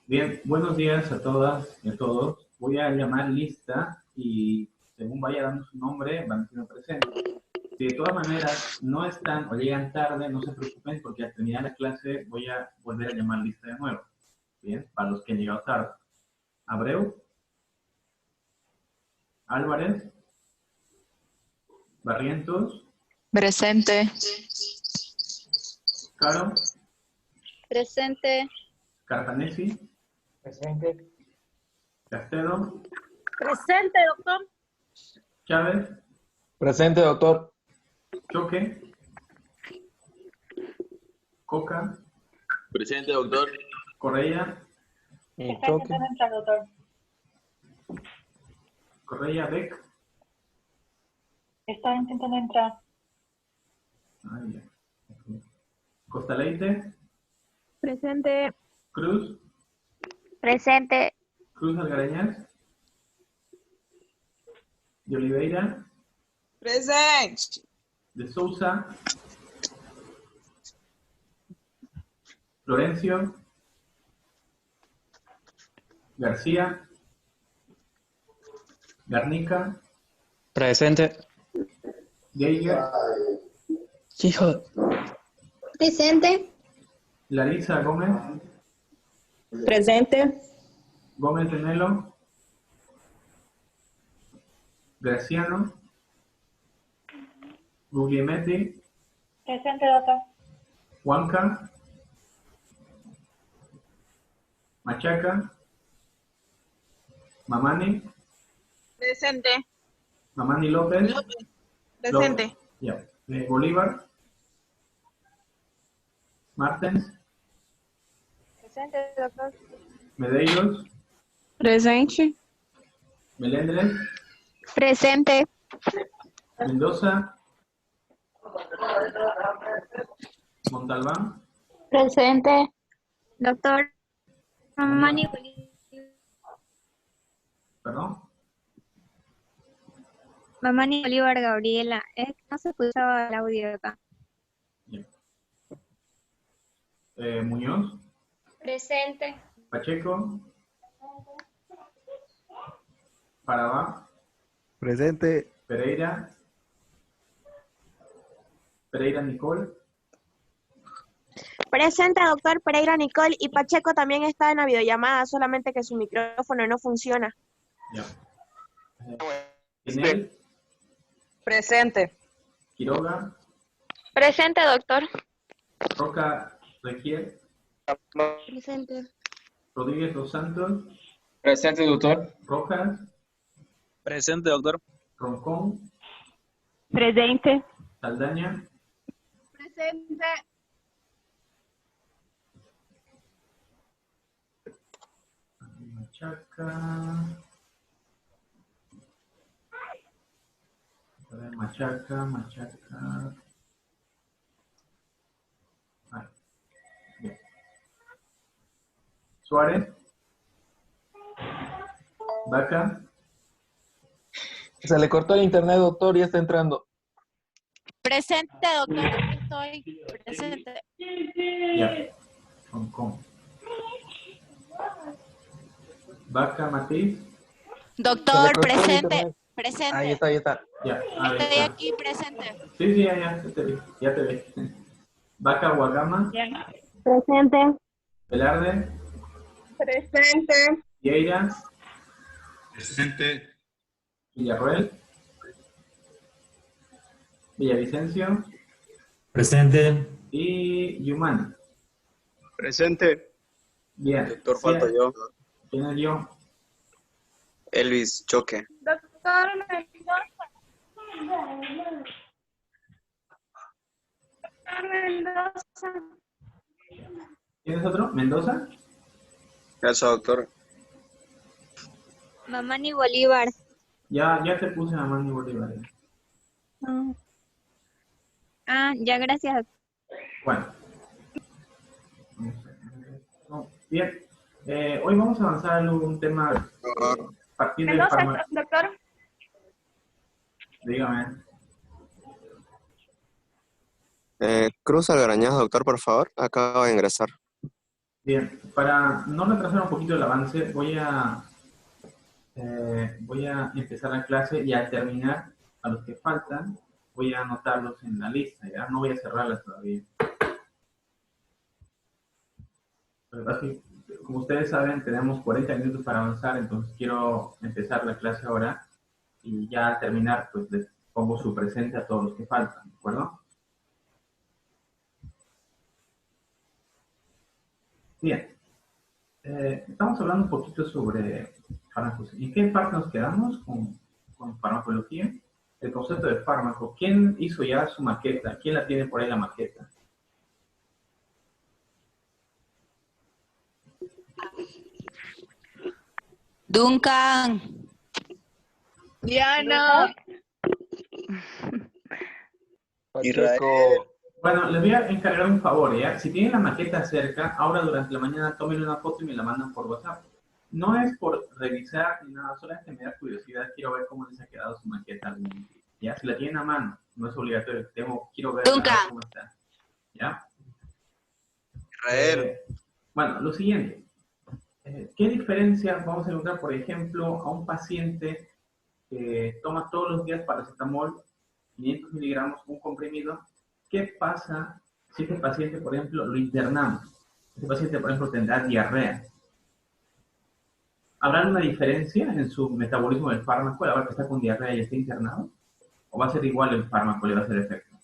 Bien, buenos días a todas y a todos. Voy a llamar lista y según vaya dando su nombre, van siendo presentes. Si de todas maneras no están o llegan tarde, no se preocupen porque al terminar la clase voy a volver a llamar lista de nuevo. Bien, para los que han llegado tarde. Abreu, Álvarez, Barrientos, Presente. Caro, Presente. Cartanesi, Presente. Castedo, Presente, doctor. Chávez, Presente, doctor. Choque, Coca, Presente, doctor. Correa, Y Está Choque. intentando entrar, doctor. Correa, Beck. Está intentando entrar. Ay, ya. Costa Leite, Presente. Cruz, Presente. Cruz Algarañaz, de Oliveira, Presente. de Sousa, Florencio, García, Garnica, Presente. Geiger, Hijo. Presente. Larissa Gómez, Presente. Gómez de Melo, Graciano, Guglielmetti, Presente, doctor. Huanca, Machaca, Mamani, Presente. Mamani López, Presente. Ya. Bolívar, Martens, Presente, doctor. Medeiros, Presente. Melendres, Presente. Mendoza, Montalbán, Presente. Doctor. Mamani perdón, Bolívar Gabriela. Es que no se escuchaba el audio acá. ya. Muñoz, Presente. Pacheco, Parabá, Presente. Pereira, Pereira Nicole, Presente, doctor Pereira Nicole, y Pacheco también está en la videollamada, solamente que su micrófono no funciona. ya. Inel, Presente. Quiroga, Presente, doctor. Roca Requier, Presente. Rodríguez Dos Santos, Presente, doctor. Rojas, Presente, doctor. Roncón, Presente. Saldaña, Presente. Machaca, a ver, Machaca. Ahí, bien. Suárez, Vaca, Se le cortó el internet, doctor, y está entrando. Presente, doctor. Aquí estoy. Presente. ya. Roncón. Vaca, Matiz, Se le Doctor, cortó el presente. internet. Presente. Ahí está, ahí está. ya, ahí Estoy está. aquí presente. Sí, ya te vi. Vaca, Guagama, Presente. Velarde, Presente. Vieira, Presente. Villarroel, Villavicencio Presente. y Yumani. Presente. Bien. Doctor, Sí, falto yo. ¿quién es yo? Elvis Choque. Doctor Mendoza. ¿Quién es otro? ¿Mendoza? Gracias, doctor. Mamani Bolívar. Ya te puse a Manny Bolívar. Ya, gracias. Bueno. No, bien. Hoy vamos a avanzar en un tema a partir del Mendoza, doctor. Dígame. Cruz Algarañaz, doctor, por favor. Acaba de ingresar. Bien, para no retrasar un poquito el avance, voy a empezar la clase y al terminar, a los que faltan, voy a anotarlos en la lista, ¿ya? No voy a cerrarlas todavía. Pero así, como ustedes saben, tenemos 40 minutos para avanzar, entonces quiero empezar la clase ahora y ya al terminar, pues les pongo su presente a todos los que faltan, ¿de acuerdo? Bien. Estamos hablando un poquito sobre fármacos. ¿Y qué parte nos quedamos con farmacología? El concepto de fármaco. ¿Quién hizo ya su maqueta? ¿Quién la tiene por ahí la maqueta? Duncan. Diana. Pacheco. Bueno, les voy a encargar un favor, ¿ya? Si tienen la maqueta cerca, ahora durante la mañana tomen una foto y me la mandan por WhatsApp. No es por revisar ni nada, solamente me da curiosidad, quiero ver cómo les ha quedado su maqueta. ¿Ya? Si la tienen a mano, no es obligatorio, quiero ver cómo está. ¿Ya? Israel. Bueno, lo siguiente. ¿Qué diferencia vamos a encontrar, por ejemplo, a un paciente que toma todos los días paracetamol, 500 miligramos, un comprimido? ¿Qué pasa si este paciente, por ejemplo, lo internamos? Este paciente, por ejemplo, tendrá diarrea. ¿Habrá una diferencia en su metabolismo del fármaco a la hora que está con diarrea y está internado? ¿O va a ser igual el fármaco, le va a hacer efecto?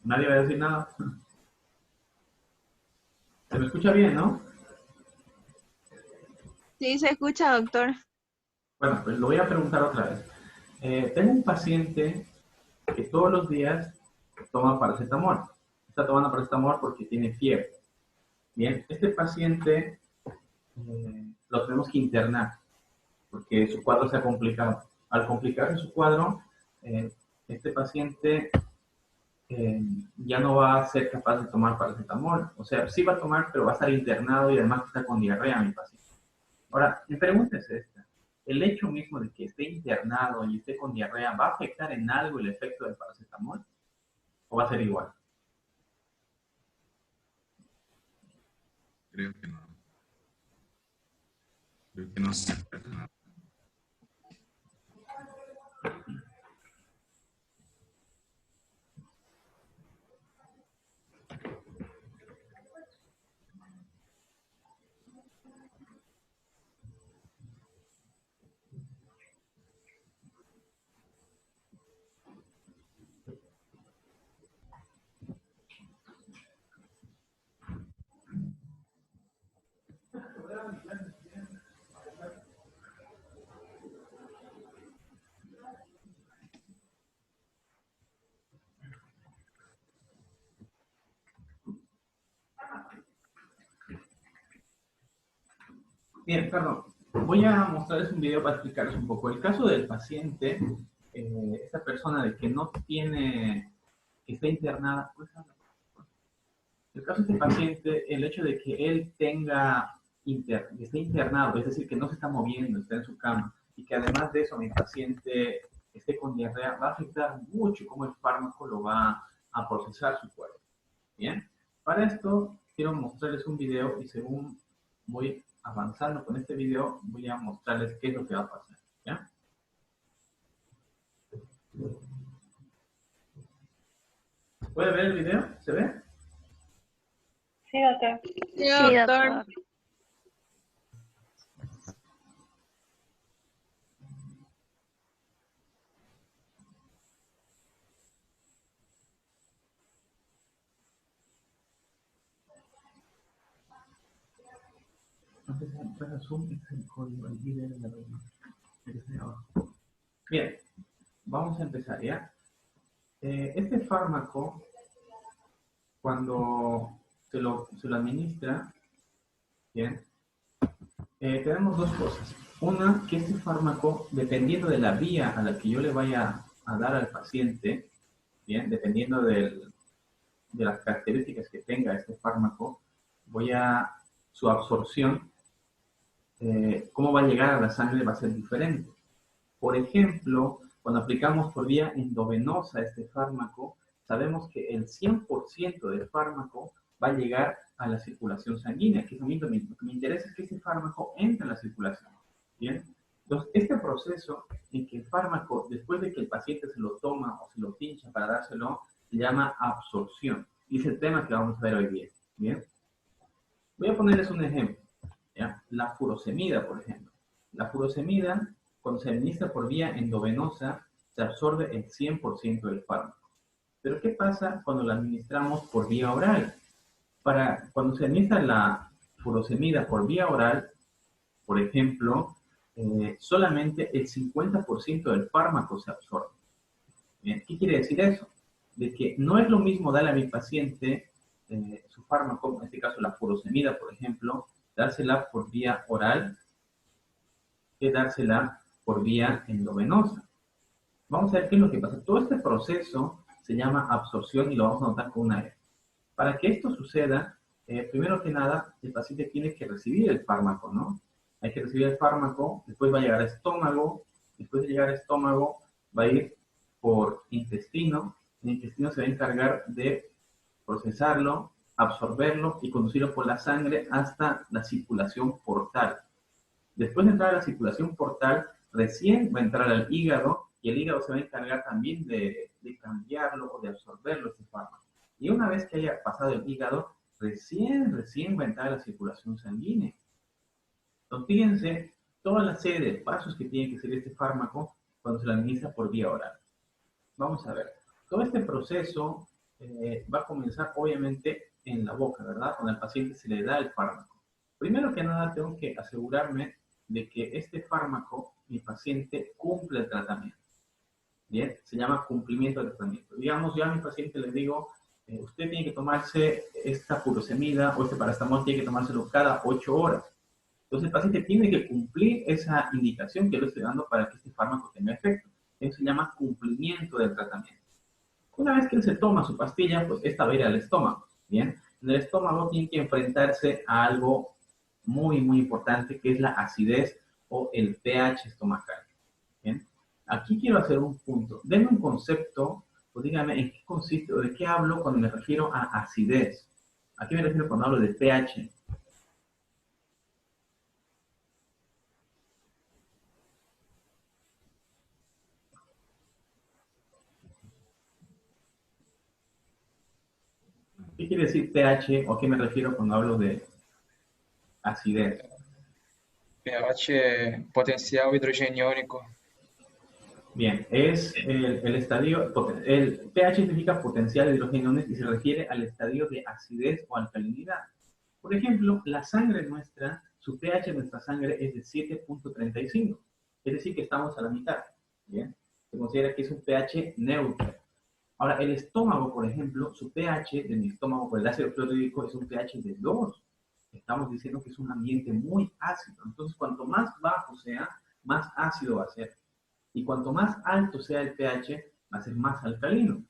Nadie va a decir nada. ¿Se me escucha bien, no? Sí, se escucha, doctor. Bueno, pues lo voy a preguntar otra vez. Tengo un paciente que todos los días toma paracetamol. Está tomando paracetamol porque tiene fiebre. Bien, este paciente lo tenemos que internar porque su cuadro se ha complicado. Al complicarse su cuadro, este paciente ya no va a ser capaz de tomar paracetamol. O sea, sí va a tomar, pero va a estar internado y además está con diarrea mi paciente. Ahora, mi pregunta es esta. ¿El hecho mismo de que esté internado y esté con diarrea va a afectar en algo el efecto del paracetamol? ¿O va a ser igual? Creo que no. Creo que no se afecta nada. Bien, perdón. Voy a mostrarles un video para explicarles un poco. El caso del paciente, esta persona de que no tiene, que está internada, pues, el caso de este paciente, el hecho de que él tenga, que esté internado, es decir, que no se está moviendo, está en su cama, y que además de eso mi paciente esté con diarrea, va a afectar mucho cómo el fármaco lo va a procesar su cuerpo. Bien, para esto quiero mostrarles un video y según voy avanzando con este video, voy a mostrarles qué es lo que va a pasar. ¿Ya? ¿Puede ver el video? ¿Se ve? Sí, doctor. Sí, doctor. Bien, vamos a empezar, ¿ya? Este fármaco, cuando se lo administra, ¿bien? Tenemos dos cosas. Una, que este fármaco, dependiendo de la vía a la que yo le vaya a dar al paciente, ¿bien? Dependiendo de las características que tenga este fármaco, su absorción, cómo va a llegar a la sangre va a ser diferente. Por ejemplo, Cuando aplicamos por vía endovenosa este fármaco, sabemos que el 100% del fármaco va a llegar a la circulación sanguínea, que es a mí lo que me interesa es que ese fármaco entre en la circulación. ¿Bien? Entonces, este proceso en que el fármaco, después de que el paciente se lo toma o se lo pincha para dárselo, se llama absorción. Y es el tema que vamos a ver hoy día. ¿Bien? Voy a ponerles un ejemplo. ¿Ya? La furosemida, por ejemplo. La furosemida, cuando se administra por vía endovenosa, se absorbe el 100% del fármaco. Pero ¿qué pasa cuando la administramos por vía oral? Cuando se administra la furosemida por vía oral, por ejemplo, solamente el 50% del fármaco se absorbe. Bien, ¿qué quiere decir eso? De que no es lo mismo darle a mi paciente su fármaco, en este caso la furosemida, por ejemplo, dársela por vía oral que dársela por vía endovenosa. Vamos a ver qué es lo que pasa. Todo este proceso se llama absorción y lo vamos a notar con una E. Para que esto suceda, primero que nada, el paciente tiene que recibir el fármaco, ¿no? Hay que recibir el fármaco, después va a llegar al estómago, después de llegar al estómago va a ir por intestino, el intestino se va a encargar de procesarlo, absorberlo y conducirlo por la sangre hasta la circulación portal. Después de entrar a la circulación portal, recién va a entrar al hígado y el hígado se va a encargar también de cambiarlo o de absorberlo este fármaco. Y una vez que haya pasado el hígado, recién va a entrar a la circulación sanguínea. Entonces, fíjense toda la serie de pasos que tiene que seguir este fármaco cuando se lo administra por vía oral. Vamos a ver. Todo este proceso va a comenzar, obviamente, en la boca, ¿verdad? Cuando al paciente se le da el fármaco. Primero que nada, tengo que asegurarme de que este fármaco, mi paciente, cumple el tratamiento. Bien, se llama cumplimiento del tratamiento. Digamos, yo a mi paciente le digo, usted tiene que tomarse esta furosemida o este paracetamol, tiene que tomárselo cada 8 horas. Entonces el paciente tiene que cumplir esa indicación que yo le estoy dando para que este fármaco tenga efecto. Eso se llama cumplimiento del tratamiento. Una vez que él se toma su pastilla, pues esta va a ir al estómago. Bien, en el estómago tiene que enfrentarse a algo muy importante, que es la acidez o el pH estomacal. Bien, aquí quiero hacer un punto. Denme un concepto, o díganme en qué consiste o de qué hablo cuando me refiero a acidez. ¿A qué me refiero cuando hablo de pH? ¿Qué quiere decir pH o a qué me refiero cuando hablo de acidez? pH potencial hidrogeniónico. Bien, es el estadio, el pH significa potencial de hidrogeniones y se refiere al estadio de acidez o alcalinidad. Por ejemplo, la sangre nuestra, su pH de nuestra sangre es de 7.35, es decir que estamos a la mitad. Bien, se considera que es un pH neutro. Ahora, el estómago, por ejemplo, su pH de mi estómago por el ácido clorhídrico es un pH de 2. Estamos diciendo que es un ambiente muy ácido. Entonces, cuanto más bajo sea, más ácido va a ser. Y cuanto más alto sea el pH, va a ser más alcalino.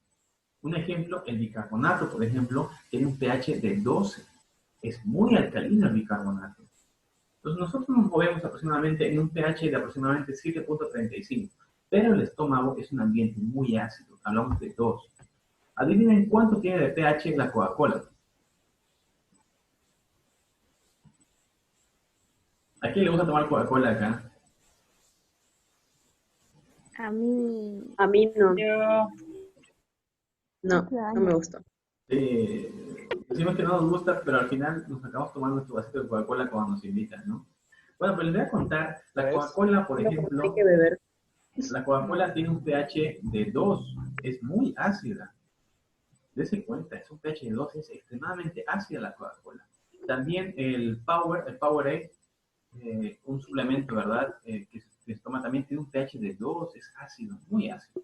Un ejemplo, el bicarbonato, por ejemplo, tiene un pH de 12. Es muy alcalino el bicarbonato. Entonces, nosotros nos movemos aproximadamente en un pH de aproximadamente 7.35. Pero el estómago es un ambiente muy ácido. Hablamos de 2. Adivinen cuánto tiene de pH la Coca-Cola. ¿A quién le gusta tomar Coca-Cola acá? A mí, A mí no. No, claro. no me gusta. Decimos que no nos gusta, pero al final nos acabamos tomando nuestro vasito de Coca-Cola cuando nos invitan, ¿no? Bueno, pues les voy a contar. La Coca-Cola, por ejemplo, Hay que beber. la Coca-Cola tiene un pH de 2. Es muy ácida. Dese cuenta, es un pH de 2. Es extremadamente ácida la Coca-Cola. También el Powerade, un suplemento, ¿verdad? Que se toma también tiene un pH de 2. Es ácido, muy ácido.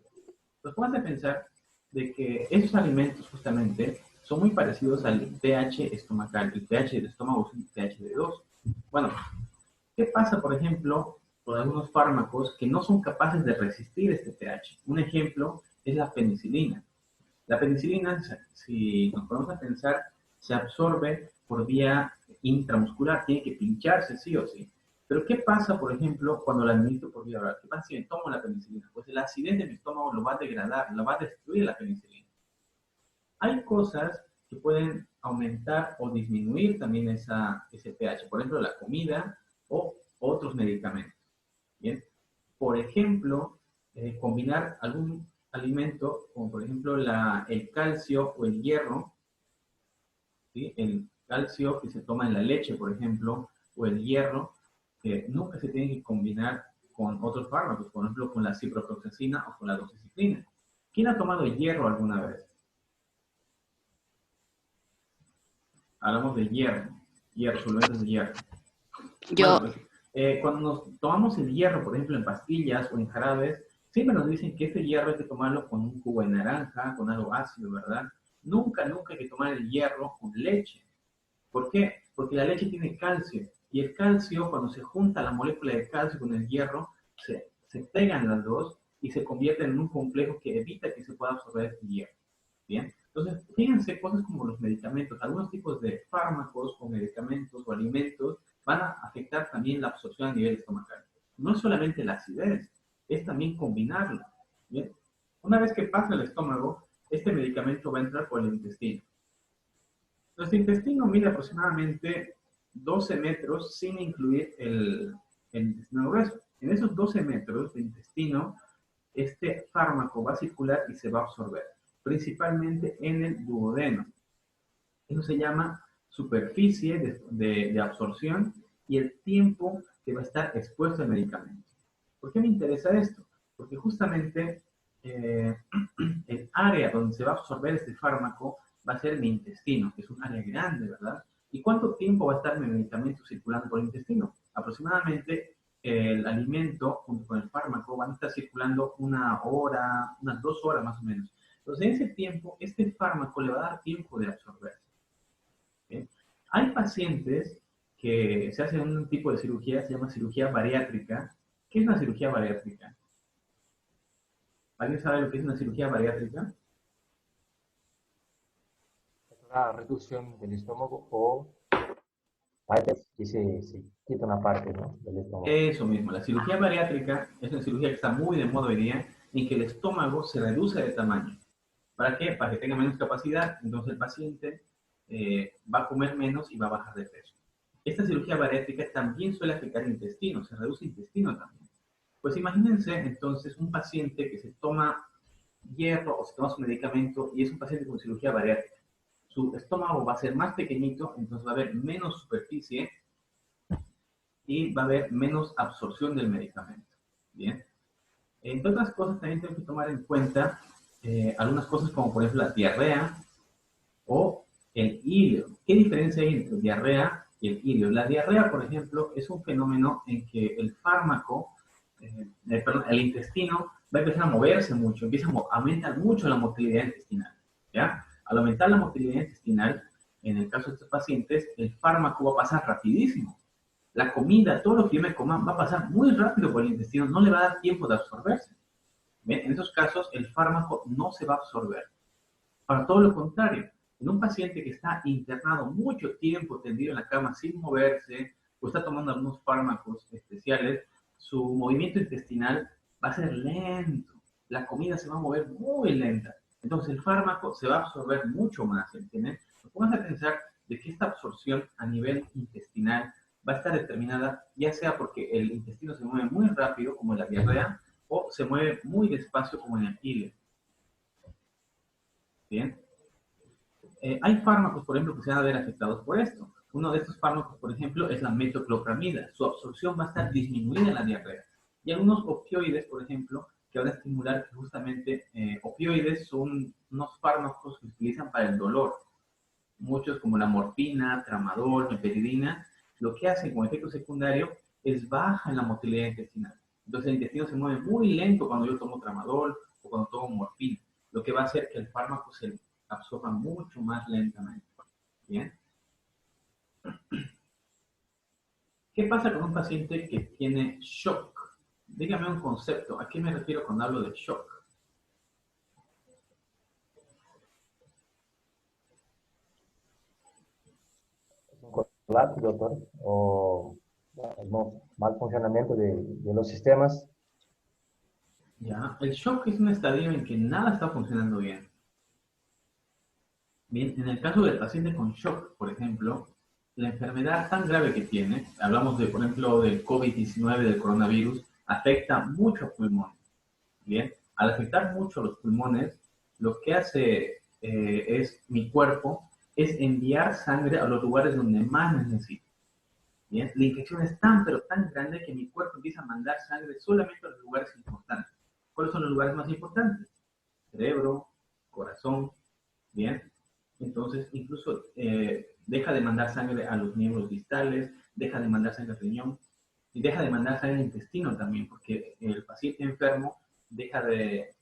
Entonces, pónganse a pensar de que esos alimentos justamente son muy parecidos al pH estomacal. El pH del estómago es un pH de 2. Bueno, ¿qué pasa, por ejemplo, con algunos fármacos que no son capaces de resistir este pH? Un ejemplo es la penicilina. La penicilina, si nos ponemos a pensar, se absorbe por vía intramuscular, tiene que pincharse sí o sí. Pero ¿qué pasa, por ejemplo, cuando la administro por vía oral? ¿Qué pasa si me tomo la penicilina? Pues la acidez de mi estómago lo va a degradar, lo va a destruir la penicilina. Hay cosas que pueden aumentar o disminuir también ese pH, por ejemplo, la comida o otros medicamentos. Bien, por ejemplo, combinar algún alimento, como por ejemplo el calcio o el hierro, ¿sí? El calcio que se toma en la leche, por ejemplo, o el hierro, nunca se tiene que combinar con otros fármacos, por ejemplo, con la ciprofloxacina o con la doxiciclina. ¿Quién ha tomado hierro alguna vez? Hablamos de hierro, suplementos de hierro. Yo. Bueno, pues, cuando nos tomamos el hierro, por ejemplo, en pastillas o en jarabes, siempre nos dicen que este hierro hay que tomarlo con un jugo de naranja, con algo ácido, ¿verdad? Nunca hay que tomar el hierro con leche. ¿Por qué? Porque la leche tiene calcio, y el calcio, cuando se junta la molécula de calcio con el hierro, se pegan las dos y se convierten en un complejo que evita que se pueda absorber este hierro. ¿Bien? Entonces, fíjense, cosas como los medicamentos, algunos tipos de fármacos o medicamentos o alimentos van a afectar también la absorción a nivel estomacal. No es solamente la acidez, es también combinarla. ¿Bien? Una vez que pasa el estómago, este medicamento va a entrar por el intestino. Nuestro intestino mide aproximadamente 12 metros sin incluir el intestino grueso. En esos 12 metros de intestino, este fármaco va a circular y se va a absorber, principalmente en el duodeno. Eso se llama superficie de absorción y el tiempo que va a estar expuesto al medicamento. ¿Por qué me interesa esto? Porque justamente el área donde se va a absorber este fármaco va a ser mi intestino, que es un área grande, ¿verdad? ¿Y cuánto tiempo va a estar mi medicamento circulando por el intestino? Aproximadamente el alimento junto con el fármaco van a estar circulando una hora, unas 2 horas más o menos. Entonces, en ese tiempo, este fármaco le va a dar tiempo de absorberse. ¿Bien? Hay pacientes que se hacen un tipo de cirugía, se llama cirugía bariátrica. ¿Qué es una cirugía bariátrica? ¿Alguien sabe lo que es una cirugía bariátrica? Una reducción del estómago o a veces que se quita una parte, ¿no?, del estómago. Eso mismo, la cirugía bariátrica es una cirugía que está muy de moda hoy día, en que el estómago se reduce de tamaño. ¿Para qué? Para que tenga menos capacidad, entonces el paciente va a comer menos y va a bajar de peso. Esta cirugía bariátrica también suele afectar el intestino, se reduce el intestino también. Pues imagínense entonces un paciente que se toma hierro o se toma su medicamento y es un paciente con cirugía bariátrica. Su estómago va a ser más pequeñito, entonces va a haber menos superficie y va a haber menos absorción del medicamento. Bien. Entre otras cosas, también tengo que tomar en cuenta algunas cosas como por ejemplo la diarrea o el ilio. ¿Qué diferencia hay entre diarrea y el ilio? La diarrea, por ejemplo, es un fenómeno en que el fármaco, el intestino va a empezar a moverse mucho, aumentar mucho la motilidad intestinal. ¿Ya? Al aumentar la motilidad intestinal, en el caso de estos pacientes, el fármaco va a pasar rapidísimo. La comida, todo lo que yo me coma, va a pasar muy rápido por el intestino, no le va a dar tiempo de absorberse. ¿Bien? En esos casos, el fármaco no se va a absorber. Para todo lo contrario, en un paciente que está internado mucho tiempo tendido en la cama sin moverse, o está tomando algunos fármacos especiales, su movimiento intestinal va a ser lento. La comida se va a mover muy lenta. Entonces el fármaco se va a absorber mucho más, ¿entienden? Vamos a pensar de que esta absorción a nivel intestinal va a estar determinada ya sea porque el intestino se mueve muy rápido, como en la diarrea, o se mueve muy despacio, como en el ilio. Bien. Hay fármacos, por ejemplo, que se van a ver afectados por esto. Uno de estos fármacos, por ejemplo, es la metoclopramida. Su absorción va a estar disminuida en la diarrea. Y algunos opioides, por ejemplo, que van a estimular justamente, opioides son unos fármacos que se utilizan para el dolor. Muchos como la morfina, tramadol, meperidina, lo que hacen como efecto secundario es baja en la motilidad intestinal. Entonces el intestino se mueve muy lento cuando yo tomo tramadol o cuando tomo morfina, lo que va a hacer que el fármaco se absorba mucho más lentamente. ¿Bien? ¿Qué pasa con un paciente que tiene shock? Dígame un concepto. ¿A qué me refiero cuando hablo de shock? Colapso, doctor, o mal funcionamiento de los sistemas. ¿Ya? El shock es un estadio en que nada está funcionando bien. Bien, en el caso del paciente con shock, por ejemplo, la enfermedad tan grave que tiene, hablamos de, por ejemplo, del COVID-19, del coronavirus, afecta mucho a pulmones. Bien, al afectar mucho los pulmones, lo que hace es mi cuerpo es enviar sangre a los lugares donde más necesito. Bien, la infección es tan, pero tan grande que mi cuerpo empieza a mandar sangre solamente a los lugares importantes. ¿Cuáles son los lugares más importantes? Cerebro, corazón, bien. Entonces, incluso deja de mandar sangre a los miembros distales, deja de mandar sangre al riñón y deja de mandar sangre al intestino también, porque el paciente enfermo deja de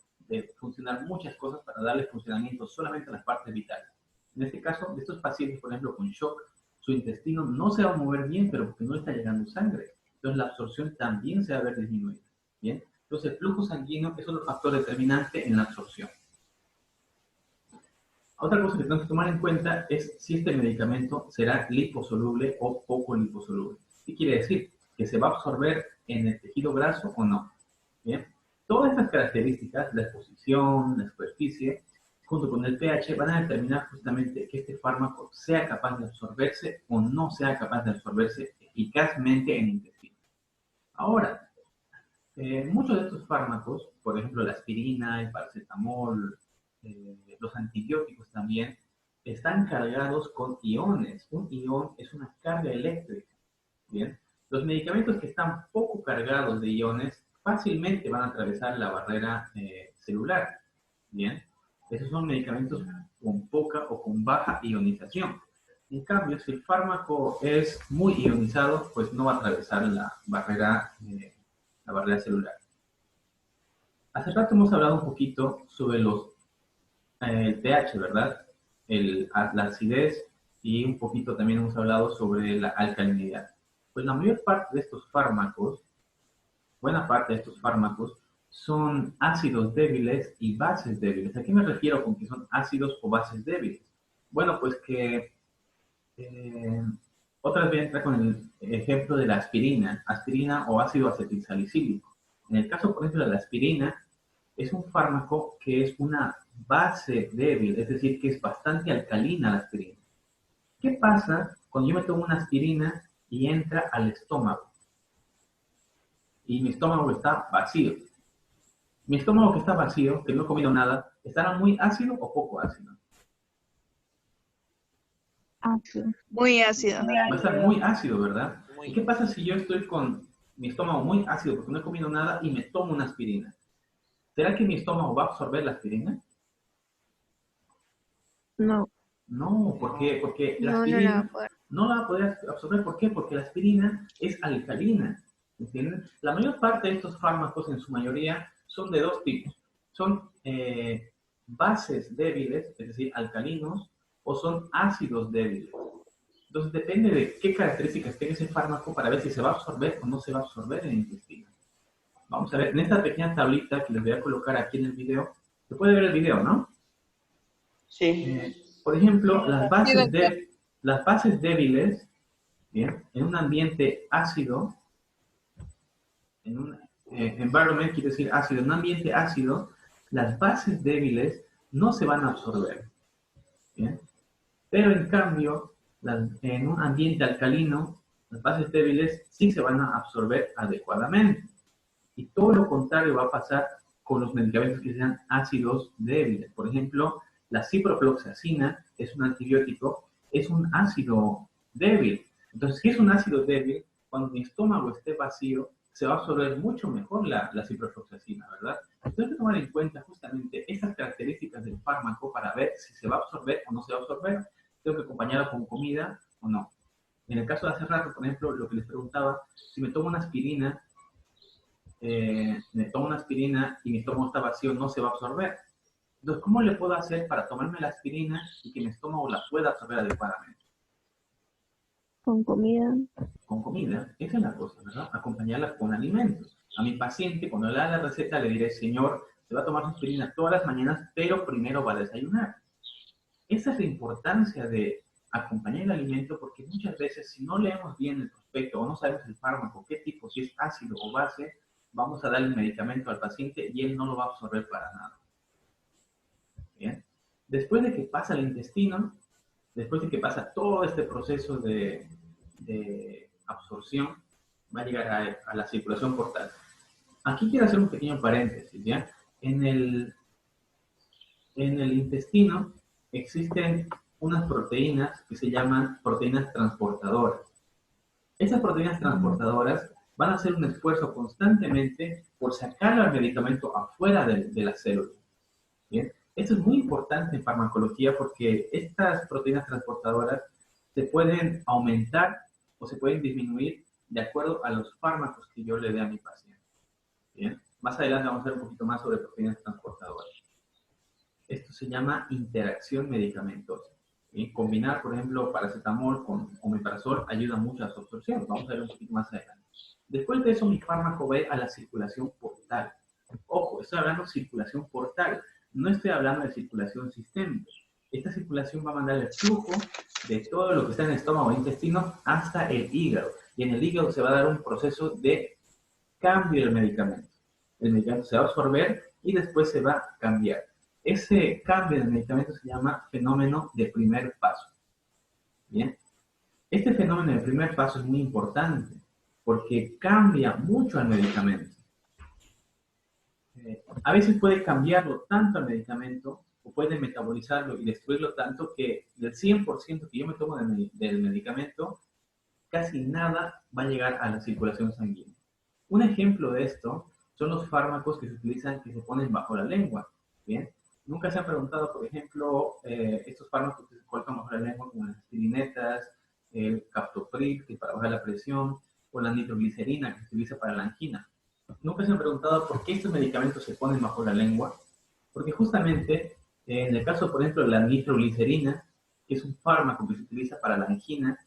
funcionar muchas cosas para darle funcionamiento solamente a las partes vitales. En este caso, de estos pacientes, por ejemplo, con shock, su intestino no se va a mover bien, pero porque no está llegando sangre. Entonces, la absorción también se va a ver disminuida. Bien. Entonces, el flujo sanguíneo es otro factor determinante en la absorción. Otra cosa que tenemos que tomar en cuenta es si este medicamento será liposoluble o poco liposoluble. ¿Qué quiere decir? Que se va a absorber en el tejido graso o no. Bien. Todas estas características, la exposición, la superficie, junto con el pH, van a determinar justamente que este fármaco sea capaz de absorberse o no sea capaz de absorberse eficazmente en el intestino. Ahora, muchos de estos fármacos, por ejemplo la aspirina, el paracetamol, los antibióticos también, están cargados con iones. Un ion es una carga eléctrica. Bien, los medicamentos que están poco cargados de iones fácilmente van a atravesar la barrera celular. Bien, esos son medicamentos con poca o con baja ionización. En cambio, si el fármaco es muy ionizado, pues no va a atravesar la barrera celular. Hace rato hemos hablado un poquito sobre el pH, ¿verdad? La acidez y un poquito también hemos hablado sobre la alcalinidad. Pues la mayor parte de estos fármacos, buena parte de estos fármacos, son ácidos débiles y bases débiles. ¿A qué me refiero con que son ácidos o bases débiles? Bueno, pues que otra vez entra con el ejemplo de la aspirina o ácido acetilsalicílico. En el caso, por ejemplo, de la aspirina, es un fármaco que es una base débil, es decir, que es bastante alcalina la aspirina. ¿Qué pasa cuando yo me tomo una aspirina y entra al estómago? Y mi estómago está vacío. Mi estómago que está vacío, que no he comido nada, ¿estará muy ácido o poco ácido? Ácido. Muy ácido. Va a estar muy ácido, ¿verdad? ¿Y qué pasa si yo estoy con mi estómago muy ácido porque no he comido nada y me tomo una aspirina? ¿Será que mi estómago va a absorber la aspirina? No. No, porque la No, no la va aspirina a poder. no la va a poder absorber. ¿Por qué? Porque la aspirina es alcalina. ¿Entienden? La mayor parte de estos fármacos, en su mayoría, son de dos tipos. Son bases débiles, es decir, alcalinos, o son ácidos débiles. Entonces depende de qué características tenga ese fármaco para ver si se va a absorber o no se va a absorber en el intestino. Vamos a ver, en esta pequeña tablita que les voy a colocar aquí en el video, se puede ver el video, ¿no? Sí. Por ejemplo, las bases débiles, ¿bien? En un ambiente ácido, en un environment quiere decir ácido, en un ambiente ácido, las bases débiles no se van a absorber, ¿bien? Pero en cambio, en un ambiente alcalino, las bases débiles sí se van a absorber adecuadamente. Y todo lo contrario va a pasar con los medicamentos que sean ácidos débiles. Por ejemplo, la ciprofloxacina es un antibiótico, es un ácido débil. Entonces, si es un ácido débil, cuando mi estómago esté vacío, se va a absorber mucho mejor la ciprofloxacina, ¿verdad? Entonces, hay que tomar en cuenta justamente estas características del fármaco para ver si se va a absorber o no se va a absorber. Tengo que acompañarlo con comida o no. En el caso de hace rato, por ejemplo, lo que les preguntaba, si me tomo una aspirina, y mi estómago está vacío, no se va a absorber. Entonces, ¿cómo le puedo hacer para tomarme la aspirina y que mi estómago la pueda absorber adecuadamente? Con comida. Con comida, esa es la cosa, ¿verdad? Acompañarla con alimentos. A mi paciente, cuando le haga la receta, le diré, señor, se va a tomar su aspirina todas las mañanas, pero primero va a desayunar. Esa es la importancia de acompañar el alimento, porque muchas veces, si no leemos bien el prospecto o no sabemos el fármaco, qué tipo, si es ácido o base, vamos a dar el medicamento al paciente y él no lo va a absorber para nada. Bien. Después de que pasa al intestino, después de que pasa todo este proceso de absorción, va a llegar a la circulación portal. Aquí quiero hacer un pequeño paréntesis, ¿ya? En el intestino existen unas proteínas que se llaman proteínas transportadoras. Esas proteínas transportadoras van a hacer un esfuerzo constantemente por sacar al medicamento afuera de la célula. ¿Bien? Esto es muy importante en farmacología porque estas proteínas transportadoras se pueden aumentar o se pueden disminuir de acuerdo a los fármacos que yo le dé a mi paciente. ¿Bien? Más adelante vamos a ver un poquito más sobre proteínas transportadoras. Esto se llama interacción medicamentosa. ¿Sí? Combinar, por ejemplo, paracetamol con omeprazol ayuda mucho a su absorción. Vamos a ver un poquito más adelante. Después de eso, mi fármaco va a la circulación portal. Ojo, estoy hablando de circulación portal. No estoy hablando de circulación sistémica. Esta circulación va a mandar el flujo de todo lo que está en el estómago e intestino hasta el hígado. Y en el hígado se va a dar un proceso de cambio del medicamento. El medicamento se va a absorber y después se va a cambiar. Ese cambio del medicamento se llama fenómeno de primer paso. ¿Bien? Este fenómeno de primer paso es muy importante porque cambia mucho al medicamento. A veces puede cambiarlo tanto al medicamento o puede metabolizarlo y destruirlo tanto que del 100% que yo me tomo del medicamento, casi nada va a llegar a la circulación sanguínea. Un ejemplo de esto son los fármacos que se utilizan, que se ponen bajo la lengua. ¿Bien? Nunca se han preguntado, por ejemplo, estos fármacos que se colocan bajo la lengua, como las aspirinetas, el captopril, que es para bajar la presión, o la nitroglicerina, que se utiliza para la angina. Nunca se han preguntado por qué estos medicamentos se ponen bajo la lengua, porque justamente en el caso, por ejemplo, de la nitroglicerina, que es un fármaco que se utiliza para la angina,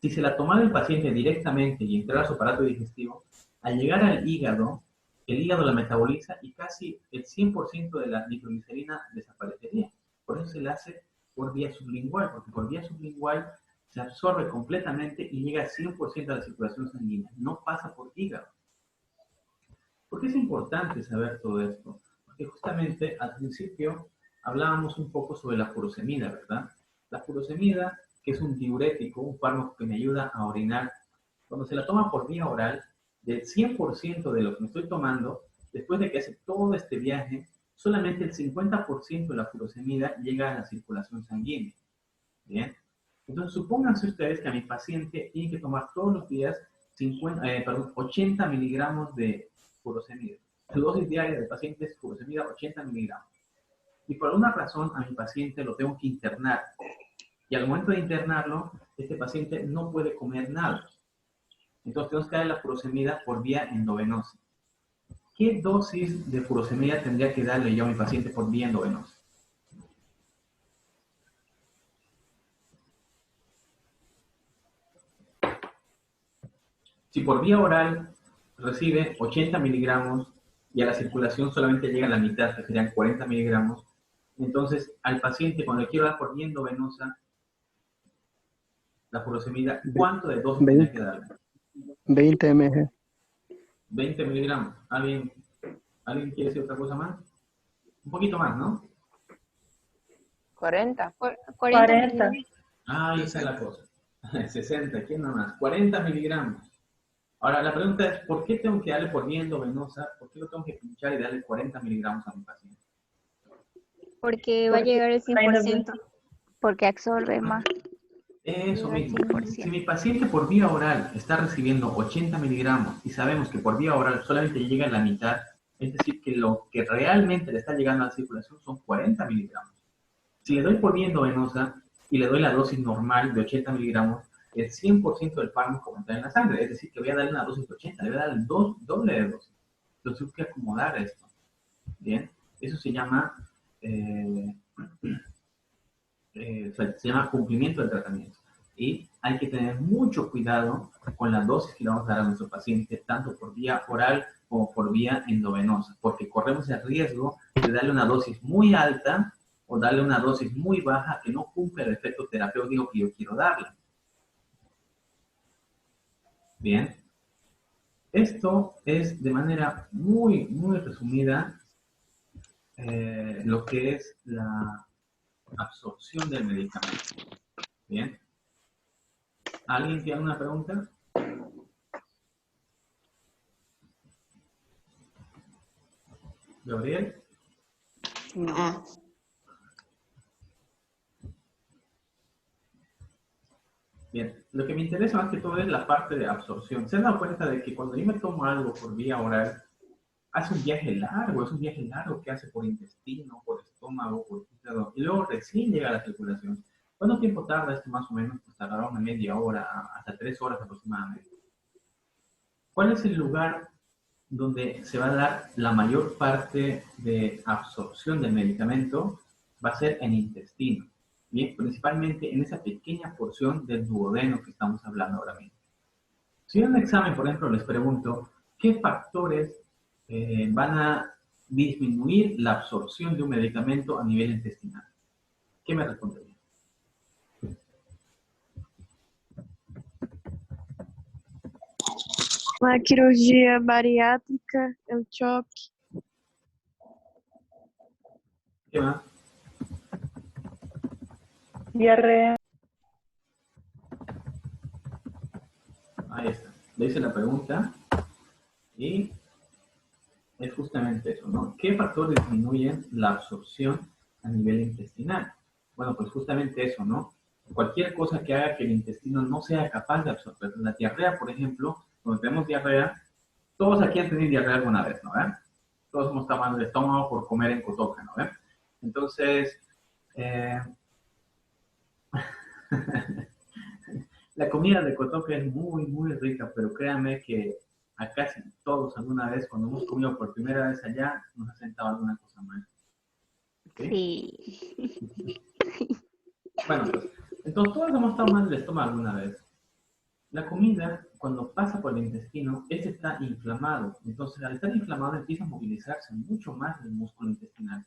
si se la tomara el paciente directamente y entrara a su aparato digestivo, al llegar al hígado, el hígado la metaboliza y casi el 100% de la nitroglicerina desaparecería. Por eso se la hace por vía sublingual, porque por vía sublingual se absorbe completamente y llega al 100% a la circulación sanguínea. No pasa por hígado. ¿Por qué es importante saber todo esto? Porque justamente al principio hablábamos un poco sobre la furosemida, ¿verdad? La furosemida, que es un diurético, un fármaco que me ayuda a orinar, cuando se la toma por vía oral, del 100% de lo que me estoy tomando, después de que hace todo este viaje, solamente el 50% de la furosemida llega a la circulación sanguínea. ¿Bien? Entonces, supónganse ustedes que a mi paciente tiene que tomar todos los días 80 miligramos de furosemida. Su dosis diaria del paciente es furosemida 80 miligramos. Y por alguna razón a mi paciente lo tengo que internar. Y al momento de internarlo, este paciente no puede comer nada. Entonces tenemos que darle la furosemida por vía endovenosa. ¿Qué dosis de furosemida tendría que darle yo a mi paciente por vía endovenosa? Si por vía oral recibe 80 miligramos y a la circulación solamente llega a la mitad, que serían 40 miligramos, entonces al paciente cuando le quiero dar por vía endovenosa la furosemida, ¿cuánto de dosis tendría que darle? 20 mg. 20 miligramos. ¿Alguien quiere decir otra cosa más? Un poquito más, ¿no? 40. 40. Ah, esa es la cosa. 60, ¿quién nada más? 40 miligramos. Ahora, la pregunta es, ¿por qué tengo que darle por vía endovenosa? ¿Por qué lo tengo que pinchar y darle 40 miligramos a mi paciente? Porque va a llegar el 100%. Porque absorbe más. Eso mismo. 100%. Si mi paciente por vía oral está recibiendo 80 miligramos y sabemos que por vía oral solamente llega a la mitad, es decir, que lo que realmente le está llegando a la circulación son 40 miligramos. Si le doy por vía endovenosa y le doy la dosis normal de 80 miligramos, el 100% del fármaco va a entrar en la sangre. Es decir, que voy a darle una dosis de 80, le voy a dar el doble de dosis. Entonces tengo que acomodar esto. Bien, eso se llama cumplimiento del tratamiento. Y hay que tener mucho cuidado con la dosis que le vamos a dar a nuestro paciente, tanto por vía oral como por vía endovenosa, porque corremos el riesgo de darle una dosis muy alta o darle una dosis muy baja que no cumple el efecto terapéutico que yo quiero darle. Bien. Esto es de manera muy, muy resumida lo que es la absorción del medicamento. Bien. ¿Alguien tiene una pregunta? ¿Gabriel? No. Bien, lo que me interesa más que todo es la parte de absorción. ¿Se han dado cuenta de que cuando yo me tomo algo por vía oral, hace un viaje largo, es un viaje largo que hace por intestino, por estómago, por hígado, y luego recién llega a la circulación? ¿Cuánto tiempo tarda esto más o menos? Pues tardará una media hora, hasta 3 horas aproximadamente. ¿Cuál es el lugar donde se va a dar la mayor parte de absorción del medicamento? Va a ser en intestino. Bien, principalmente en esa pequeña porción del duodeno que estamos hablando ahora mismo. Si en un examen, por ejemplo, les pregunto, ¿qué factores van a disminuir la absorción de un medicamento a nivel intestinal? ¿Qué me respondería? Uma cirurgia bariátrica, el choque. ¿Qué más? Diarrea. Ahí está. Le hice la pregunta y es justamente eso, ¿no? ¿Qué factores disminuyen la absorción a nivel intestinal? Bueno, pues justamente eso, ¿no? Cualquier cosa que haga que el intestino no sea capaz de absorber. La diarrea, por ejemplo, cuando tenemos diarrea, todos aquí han tenido diarrea alguna vez, ¿no? Todos hemos estado mal de estómago por comer en cotoca, ¿no? Entonces, la comida de cotoca es muy, muy rica, pero créanme que a casi todos alguna vez, cuando hemos comido por primera vez allá, nos ha sentado alguna cosa mal. Sí. Bueno, pues, entonces todos hemos estado mal del estómago alguna vez. La comida, cuando pasa por el intestino, este está inflamado. Entonces, al estar inflamado, empieza a movilizarse mucho más el músculo intestinal.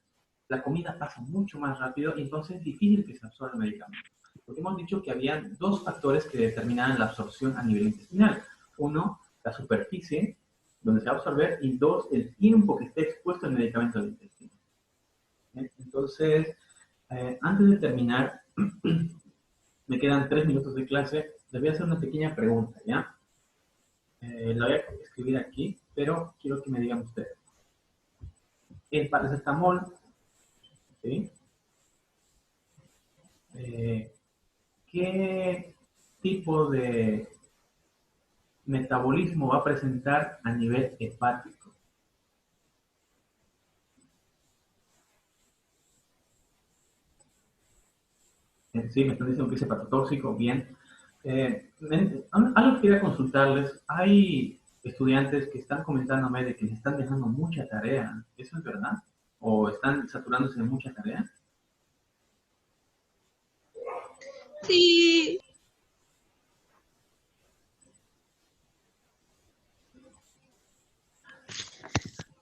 La comida pasa mucho más rápido y entonces es difícil que se absorba el medicamento. Porque hemos dicho que había dos factores que determinaban la absorción a nivel intestinal. Uno, la superficie donde se va a absorber, y dos, el tiempo que esté expuesto el medicamento al intestino. Entonces, antes de terminar, me quedan 3 minutos de clase, les voy a hacer una pequeña pregunta, ¿ya? La voy a escribir aquí, pero quiero que me digan ustedes. El paracetamol, ¿sí? ¿Qué tipo de metabolismo va a presentar a nivel hepático? Sí, me están diciendo que es hepatotóxico, bien. Algo que quería consultarles, hay estudiantes que están comentándome de que les están dejando mucha tarea, ¿eso es verdad? ¿O están saturándose de mucha tarea? Sí.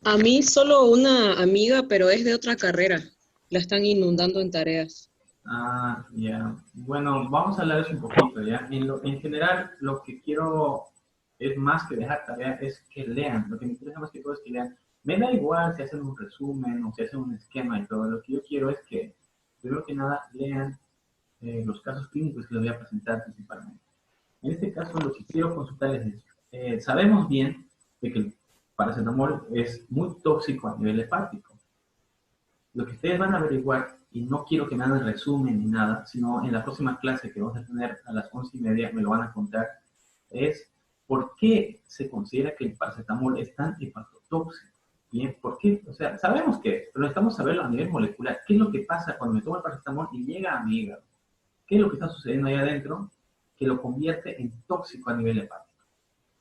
A mí solo una amiga, pero es de otra carrera. La están inundando en tareas. Ah, ya. Bueno, vamos a hablar de eso un poquito, ¿ya? En general, lo que quiero es más que dejar tarea, es que lean. Lo que me interesa más que todo es que lean. Me da igual si hacen un resumen o si hacen un esquema y todo. Lo que yo quiero es que, primero que nada, lean los casos clínicos que les voy a presentar principalmente. En este caso, lo que quiero consultarles es, sabemos bien de que el paracetamol es muy tóxico a nivel hepático. Lo que ustedes van a averiguar, y no quiero que me hagan resumen ni nada, sino en la próxima clase que vamos a tener a las 11:30 me lo van a contar, es por qué se considera que el paracetamol es tan hepatotóxico. Bien, ¿por qué? O sea, sabemos que, pero necesitamos saberlo a nivel molecular. ¿Qué es lo que pasa cuando me tomo el paracetamol y llega a mi hígado? ¿Qué es lo que está sucediendo ahí adentro que lo convierte en tóxico a nivel hepático?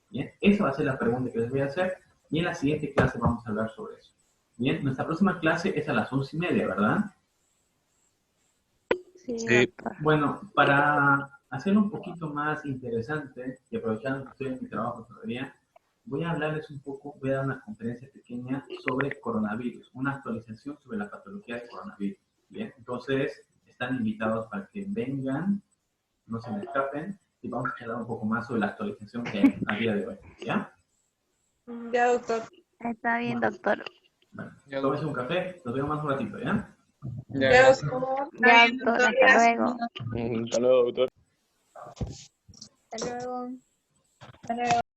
Bien, esa va a ser la pregunta que les voy a hacer y en la siguiente clase vamos a hablar sobre eso. Bien, nuestra próxima clase es a las 11:30, ¿verdad? Sí. Bueno, para hacerlo un poquito más interesante y aprovechando que estoy en mi trabajo todavía, voy a hablarles un poco, voy a dar una conferencia pequeña sobre coronavirus, una actualización sobre la patología de coronavirus. Bien, entonces están invitados para que vengan, no se me escapen, y vamos a hablar un poco más sobre la actualización que hay a día de hoy, ¿ya? Ya, doctor. Está bien, doctor. Bueno, tómese un café, lo tengo más un ratito, ¿ya? Ya, doctor. Ya, doctor, hasta luego. Hasta luego, doctor. Hasta luego.